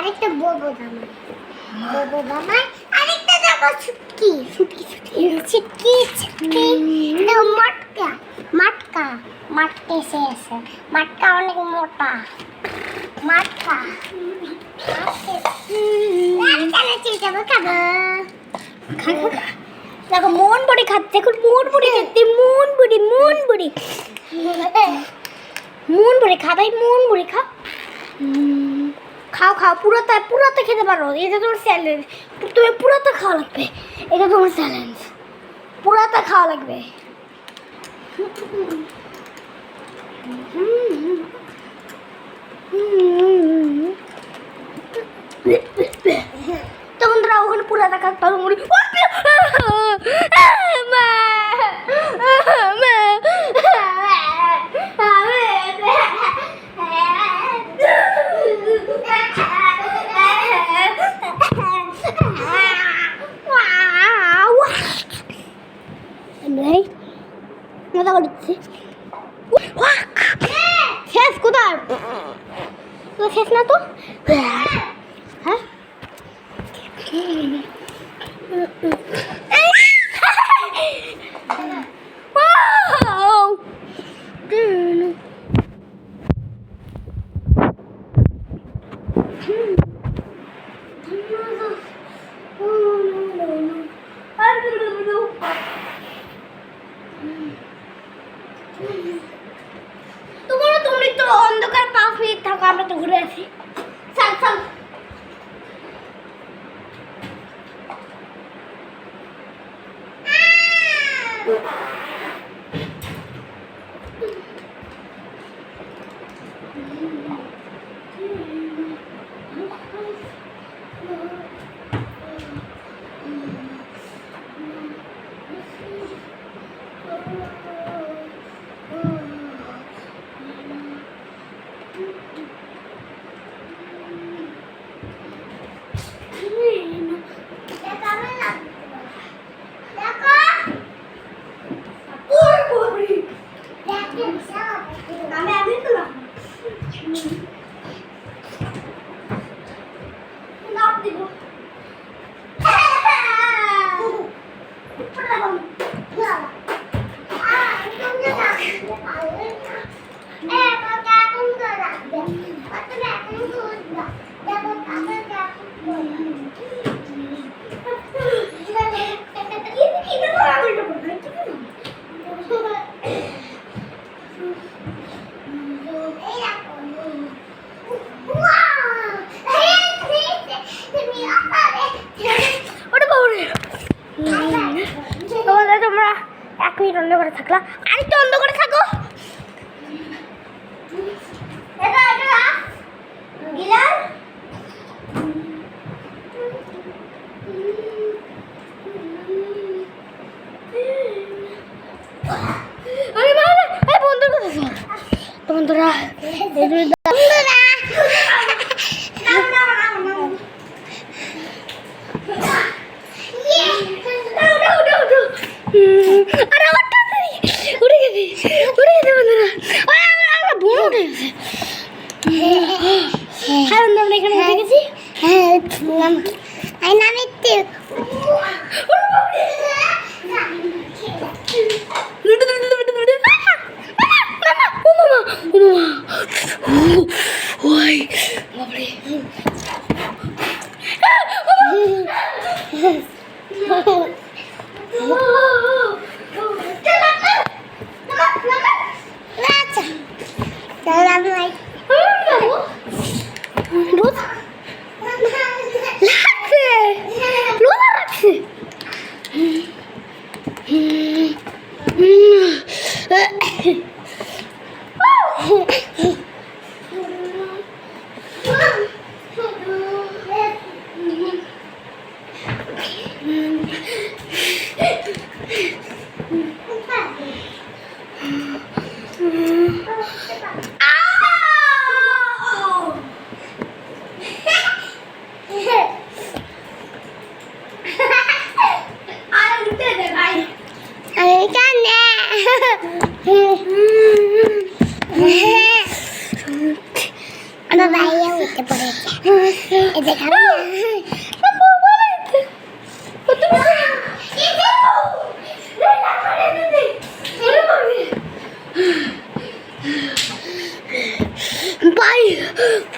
আরেকটা বড় জামাই আরেকটা জামা ছুটকি এটা মাটকা এসে আছে মাটকা অনেক মোটা মাটকা দেখো মন বড়ি খাচ্ছে এখন মন বড়ি খাচ্ছে মন বড়ি খা ভাই মন বড়ি খা খাও পুরোটা খেতে পারো এটা তোমার চ্যালেঞ্জ তুমি পুরোটা খাওয়া লাগবে এটা তোমার চ্যালেঞ্জ পুরোটা খাওয়া লাগবে তো বন্ধুরা ওখানে পুরোটা খাওয়া পারো মুড়ি শেষ কোথায় শেষ না তো হ্যাঁ তুমি তো অন্ধকার 5 মিনিট থাকো আমরা তো ঘুরে আসি চল তোমরা 1 মিনিট অন্ধ করে থাকলা আরেকটু অন্ধ করে থাকো বন্ধুরা মাটিতে পড়েছে এই যে খাবি বাই